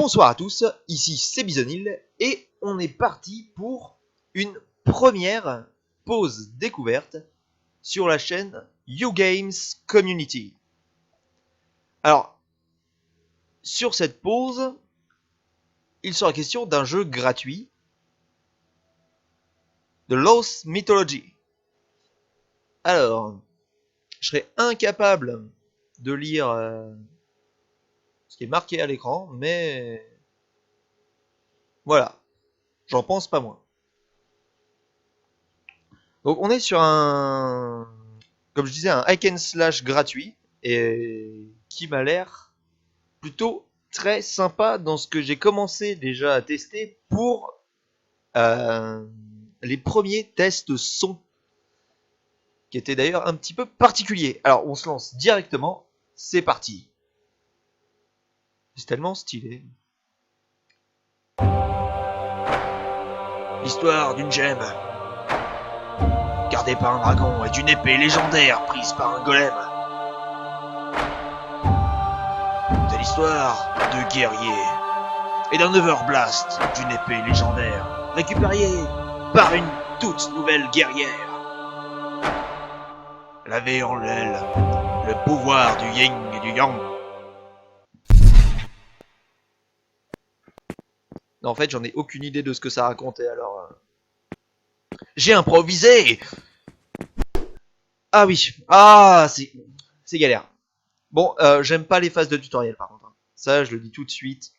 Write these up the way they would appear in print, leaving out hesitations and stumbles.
Bonsoir à tous, ici c'est Bisonil et on est parti pour une première pause découverte sur la chaîne YouGames Community. Alors, sur cette pause, il sera question d'un jeu gratuit, de Lost Mythology. Alors, je serais incapable de lire ce qui est marqué à l'écran, mais voilà, j'en pense pas moins. Donc on est sur un, comme je disais, un hack and slash gratuit et qui m'a l'air plutôt très sympa dans ce que j'ai commencé déjà à tester pour les premiers tests son, qui étaient d'ailleurs un petit peu particuliers. Alors on se lance directement, c'est parti. C'est tellement stylé. L'histoire d'une gemme gardée par un dragon et d'une épée légendaire prise par un golem. C'est l'histoire de guerriers et d'un Everblast d'une épée légendaire récupérée par une toute nouvelle guerrière. Elle avait en elle le pouvoir du yin et du yang. Non, en fait, j'en ai aucune idée de ce que ça racontait, alors... J'ai improvisé. Ah oui. Ah, c'est galère. Bon, j'aime pas les phases de tutoriel, par contre. Ça, je le dis tout de suite.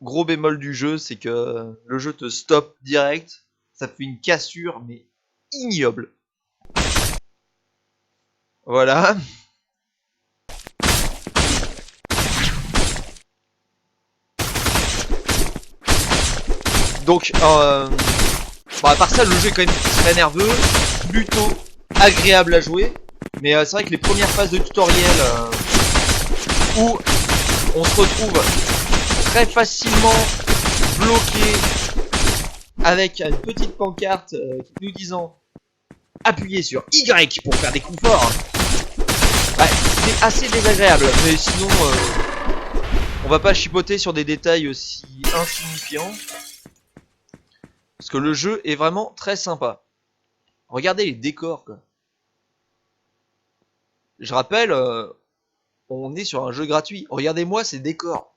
Gros bémol du jeu, c'est que le jeu te stoppe direct. Ça fait une cassure, mais ignoble. Voilà. Donc, bon, à part ça, le jeu est quand même très nerveux, plutôt agréable à jouer. Mais c'est vrai que les premières phases de tutoriel où on se retrouve très facilement bloqué avec une petite pancarte nous disant appuyez sur Y pour faire des coups forts, ouais, c'est assez désagréable. Mais sinon, on va pas chipoter sur des détails aussi insignifiants. Parce que le jeu est vraiment très sympa. Regardez les décors, quoi. Je rappelle, on est sur un jeu gratuit. Regardez-moi ces décors.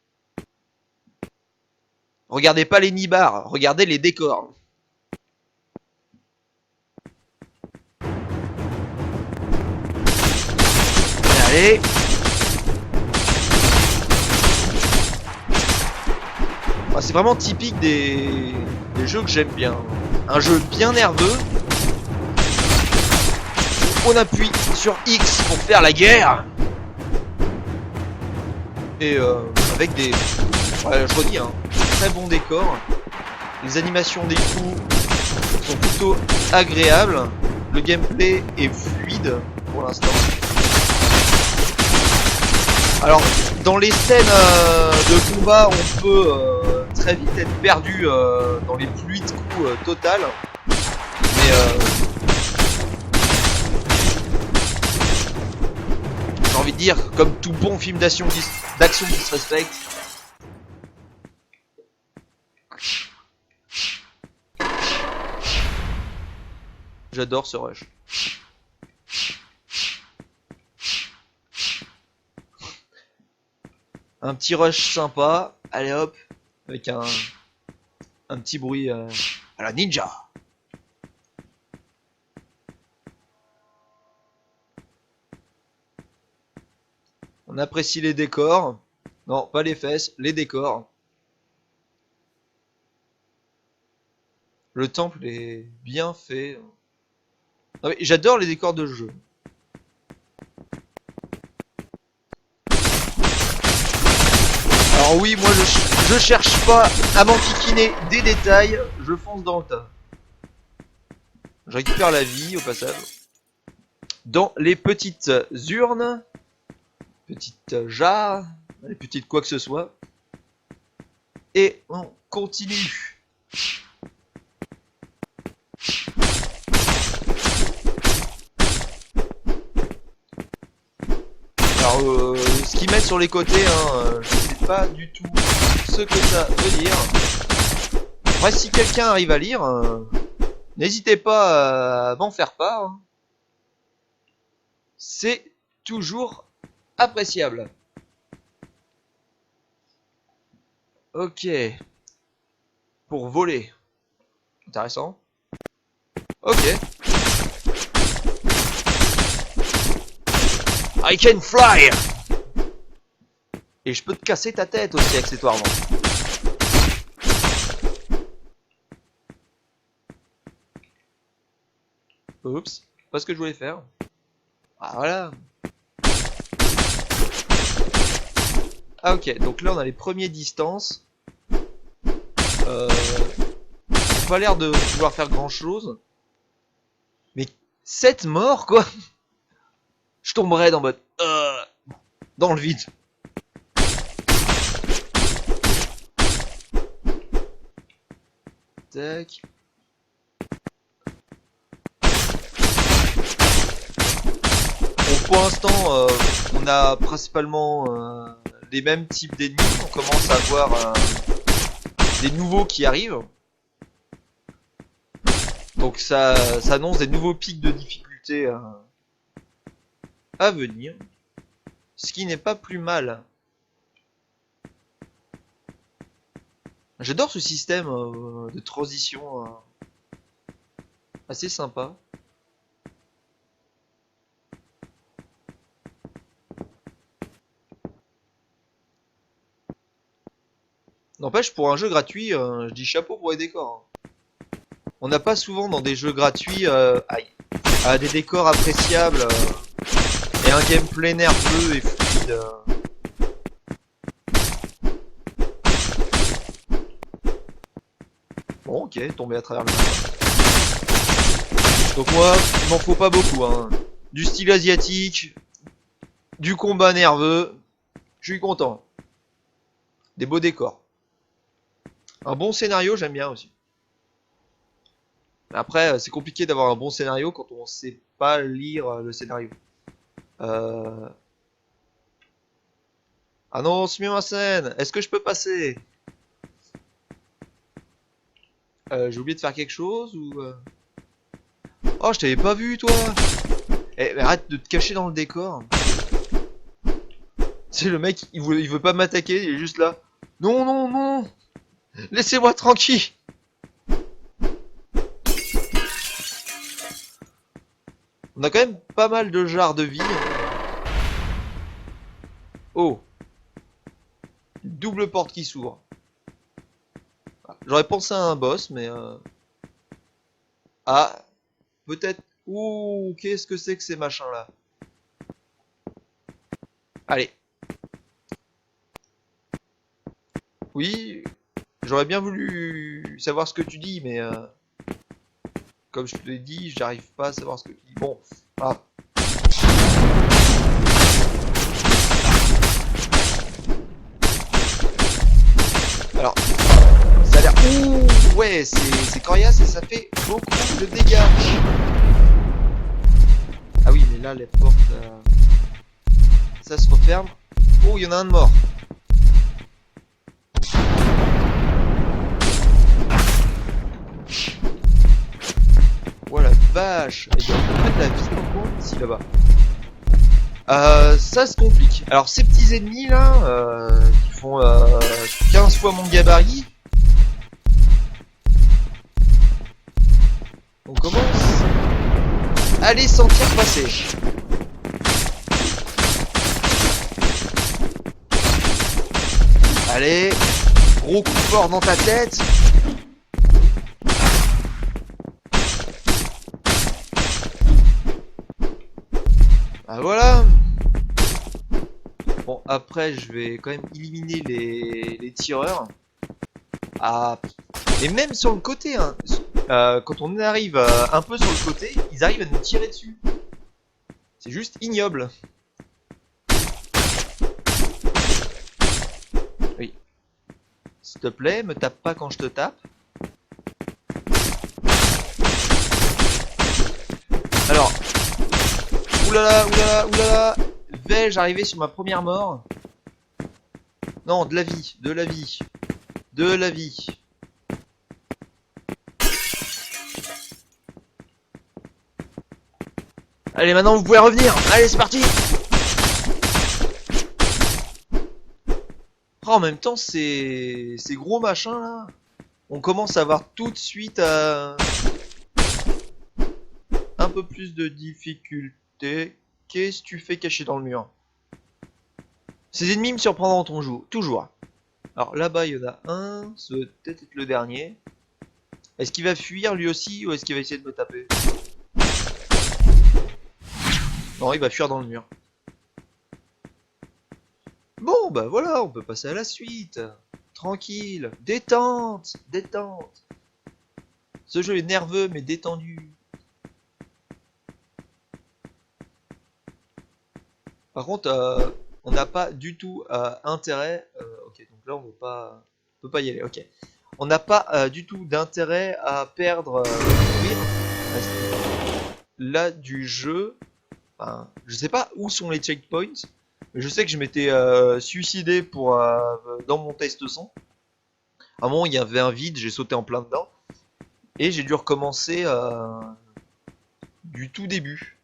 Regardez pas les nibards, regardez les décors. Allez. Ah, c'est vraiment typique des jeux que j'aime bien. Un jeu bien nerveux. On appuie sur X pour faire la guerre. Et avec des... Ouais, je redis, hein, très bons décors. Les animations des coups sont plutôt agréables. Le gameplay est fluide pour l'instant. Alors, dans les scènes de combat, on peut très vite être perdu dans les pluies de coups totales. Mais j'ai envie de dire, comme tout bon film d'action qui se respecte, j'adore ce rush. Un petit rush sympa, allez hop, avec un petit bruit à la ninja. On apprécie les décors. Non, pas les fesses, les décors. Le temple est bien fait. Non, mais j'adore les décors de jeu. Alors oui, moi je cherche pas à m'enquiquiner des détails, je fonce dans le tas. Je récupère la vie au passage. Dans les petites urnes, petites jarres, les petites quoi que ce soit. Et on continue. Alors ce qu'ils mettent sur les côtés, hein, je sais pas du tout ce que ça veut dire. Moi, si quelqu'un arrive à lire, n'hésitez pas à m'en faire part. Hein. C'est toujours appréciable. Ok. Pour voler. Intéressant. Ok. I can fly! Et je peux te casser ta tête aussi accessoirement. Oups, pas ce que je voulais faire. Ah voilà. Ah ok, donc là on a les premières distances. Pas l'air de vouloir faire grand chose. Mais 7 morts quoi. Je tomberais dans mode dans le vide. Tac. Bon, pour l'instant, on a principalement les mêmes types d'ennemis. On commence à voir des nouveaux qui arrivent. Donc ça annonce des nouveaux pics de difficulté à venir. Ce qui n'est pas plus mal. J'adore ce système de transition assez sympa. N'empêche, pour un jeu gratuit, je dis chapeau pour les décors. On n'a pas souvent dans des jeux gratuits des décors appréciables et un gameplay nerveux et fluide. Bon, ok, tombé à travers le mur. Donc moi, il m'en faut pas beaucoup. Hein. Du style asiatique, du combat nerveux, je suis content. Des beaux décors. Un bon scénario, j'aime bien aussi. Après, c'est compliqué d'avoir un bon scénario quand on sait pas lire le scénario. Ah non, Sumimasen, est-ce que je peux passer? J'ai oublié de faire quelque chose ou... Oh, je t'avais pas vu, toi. Eh, mais arrête de te cacher dans le décor. C'est le mec, il veut pas m'attaquer, il est juste là. Non, non, non. Laissez-moi tranquille. On a quand même pas mal de jarres de vie. Oh. Double porte qui s'ouvre. J'aurais pensé à un boss, mais... Ah. Peut-être... Ouh, qu'est-ce que c'est que ces machins-là? Allez. Oui, j'aurais bien voulu savoir ce que tu dis, mais... Comme je te l'ai dit, j'arrive pas à savoir ce que tu dis. Bon, ah. Alors, ça a l'air... Ouh, ouais, c'est coriace et ça fait beaucoup de dégâts. Ah oui, mais là, les portes... ça se referme. Oh, il y en a un de mort. Oh la vache. Il y a un peu de la vie dans le coin, ici, là-bas. Ça se complique. Alors, ces petits ennemis, là, qui font 15 fois mon gabarit... On commence à les sentir passer. Allez, gros coup fort dans ta tête. Ah voilà. Bon, après je vais quand même éliminer les tireurs. Ah, et même sur le côté, hein, quand on arrive un peu sur le côté, ils arrivent à nous tirer dessus. C'est juste ignoble. Oui. S'il te plaît, me tape pas quand je te tape. Alors. Oulala, oulala, oulala. Vais-je arriver sur ma première mort? Non, de la vie, de la vie. de la vie. Allez, maintenant vous pouvez revenir. Allez, c'est parti. Oh, en même temps, ces gros machins là, on commence à avoir tout de suite un peu plus de difficulté. Qu'est-ce que tu fais caché dans le mur? Ces ennemis me surprendront toujours. Alors là-bas, il y en a un, ça doit peut-être être le dernier. Est-ce qu'il va fuir lui aussi ou est-ce qu'il va essayer de me taper? Non, il va fuir dans le mur. Bon, bah voilà, on peut passer à la suite. Tranquille, détente, détente. Ce jeu est nerveux mais détendu. Par contre, on n'a pas du tout intérêt. Ok, donc là on peut pas y aller. Ok, on n'a pas du tout d'intérêt à perdre là du jeu. Enfin, je sais pas où sont les checkpoints, mais je sais que je m'étais suicidé pour dans mon test son. À un moment il y avait un vide, j'ai sauté en plein dedans et j'ai dû recommencer du tout début.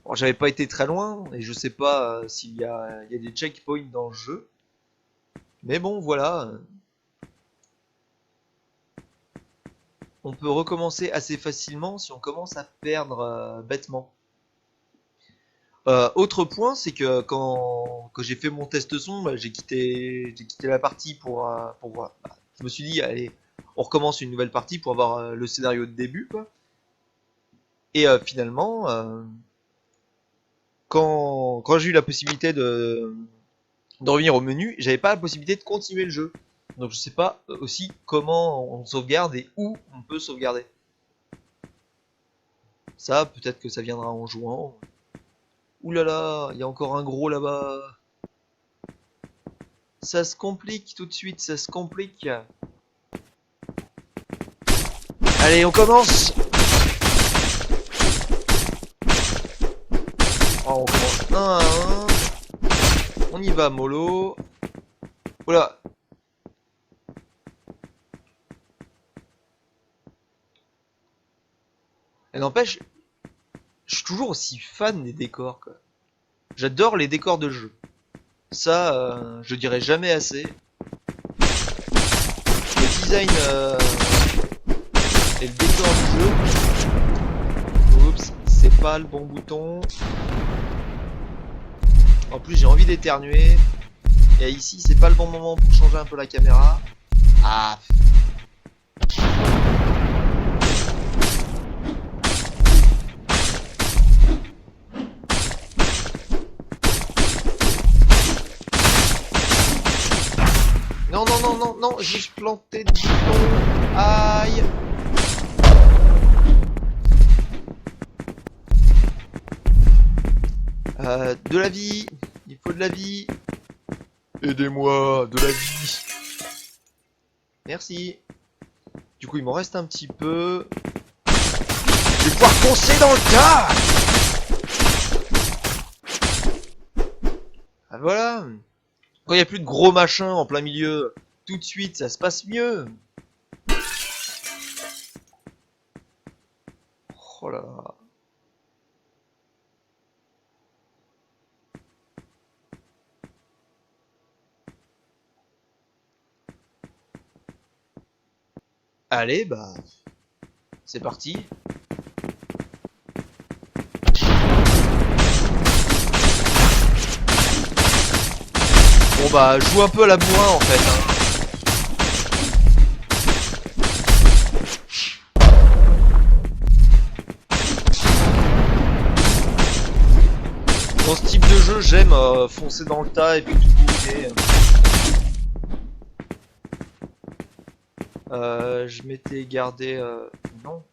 Bon, j'avais pas été très loin et je sais pas s'il y a des checkpoints dans le jeu. Mais bon, voilà. On peut recommencer assez facilement si on commence à perdre bêtement. Autre point, c'est que quand j'ai fait mon test son, bah, j'ai quitté la partie pour voir. Bah, je me suis dit, allez, on recommence une nouvelle partie pour avoir le scénario de début, quoi. Et finalement, quand j'ai eu la possibilité de revenir au menu, j'avais pas la possibilité de continuer le jeu. Donc je sais pas aussi comment on sauvegarde et où on peut sauvegarder. Ça, peut-être que ça viendra en jouant. Ouh là là, il y a encore un gros là-bas. Ça se complique tout de suite, ça se complique. Allez, on commence. Oh, on commence 1 à 1. On y va mollo. Voilà. Et n'empêche, je suis toujours aussi fan des décors, quoi. J'adore les décors de jeu. Ça, je dirais jamais assez. Le design et le décor du jeu. Oups, c'est pas le bon bouton. En plus, j'ai envie d'éternuer. Et ici, c'est pas le bon moment pour changer un peu la caméra. Ah. Non, non, non, non, non, j'ai planté de bouton. Aïe. De la vie. Il faut de la vie. Aidez-moi, de la vie. Merci. Du coup, il m'en reste un petit peu. Je vais pouvoir foncer dans le tas. Ah voilà. Quand il n'y a plus de gros machins en plein milieu, tout de suite, ça se passe mieux. Oh là là. Allez, bah, c'est parti. Bon bah, joue un peu à la bourrin en fait. Hein. Dans ce type de jeu, j'aime foncer dans le tas et puis tout bouger. Je m'étais gardé... Non.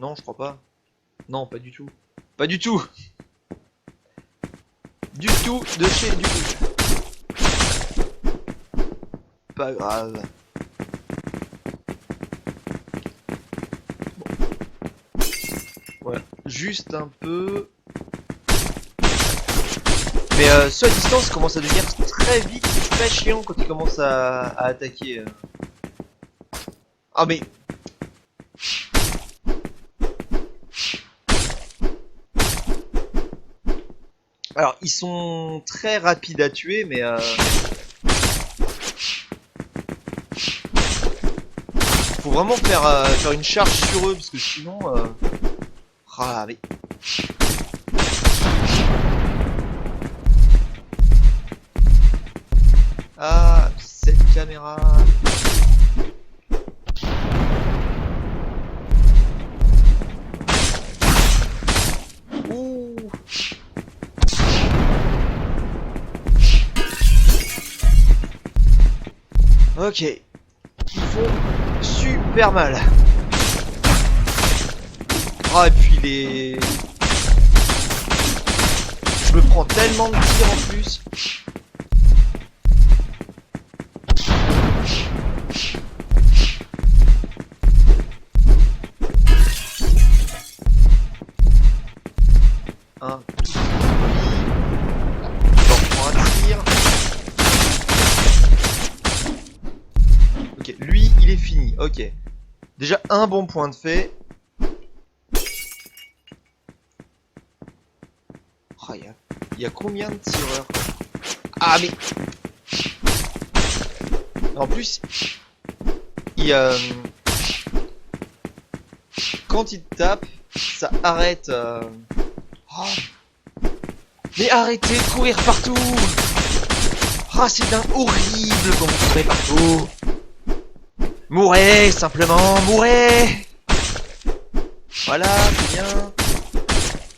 Non, je crois pas. Non, pas du tout. Pas du tout. Du tout de chez du tout. Pas grave. Bon. Voilà. Juste un peu... Mais ceux à distance commencent à devenir très vite, très chiant quand ils commencent à attaquer. Ah mais... Alors, ils sont très rapides à tuer, mais faut vraiment faire une charge sur eux, parce que sinon... Ah, mais... Ah, cette caméra... Ouh. Ok. Ils font super mal. Ah, et puis les... Je me prends tellement de tirs en plus. Un tout petit. Je reprends un tir. Ok, lui, il est fini. Ok. Déjà un bon point de fait. Oh, il y a combien de tireurs? Ah mais... En plus, quand il tape, ça arrête... Oh. Mais arrêtez de courir partout! Ah, c'est d'un horrible quand vous courez partout! Mourez, simplement, mourez! Voilà, c'est bien.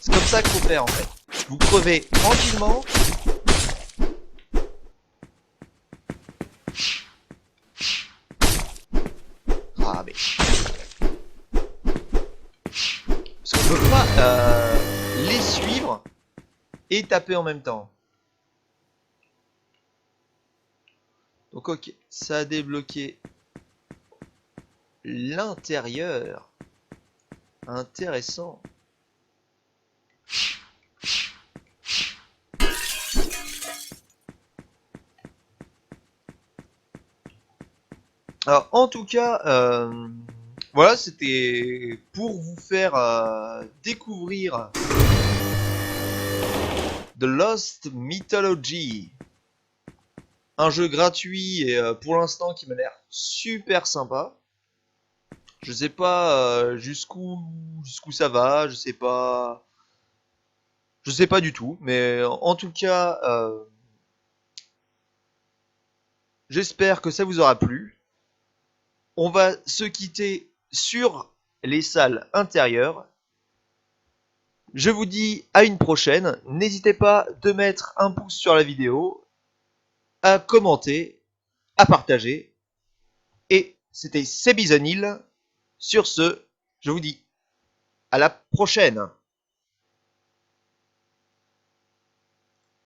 C'est comme ça qu'il faut faire en fait. Vous crevez tranquillement. Ah mais... Parce qu'on peut pas les suivre et taper en même temps. Donc ok, ça a débloqué l'intérieur. Intéressant. Alors en tout cas, voilà, c'était pour vous faire découvrir The Lost Mythology. Un jeu gratuit et pour l'instant qui m'a l'air super sympa. Je sais pas jusqu'où ça va, je sais pas du tout, mais en tout cas j'espère que ça vous aura plu. On va se quitter sur les salles intérieures. Je vous dis à une prochaine. N'hésitez pas de mettre un pouce sur la vidéo, à commenter, à partager. Et c'était Sebizonil. Sur ce, je vous dis à la prochaine.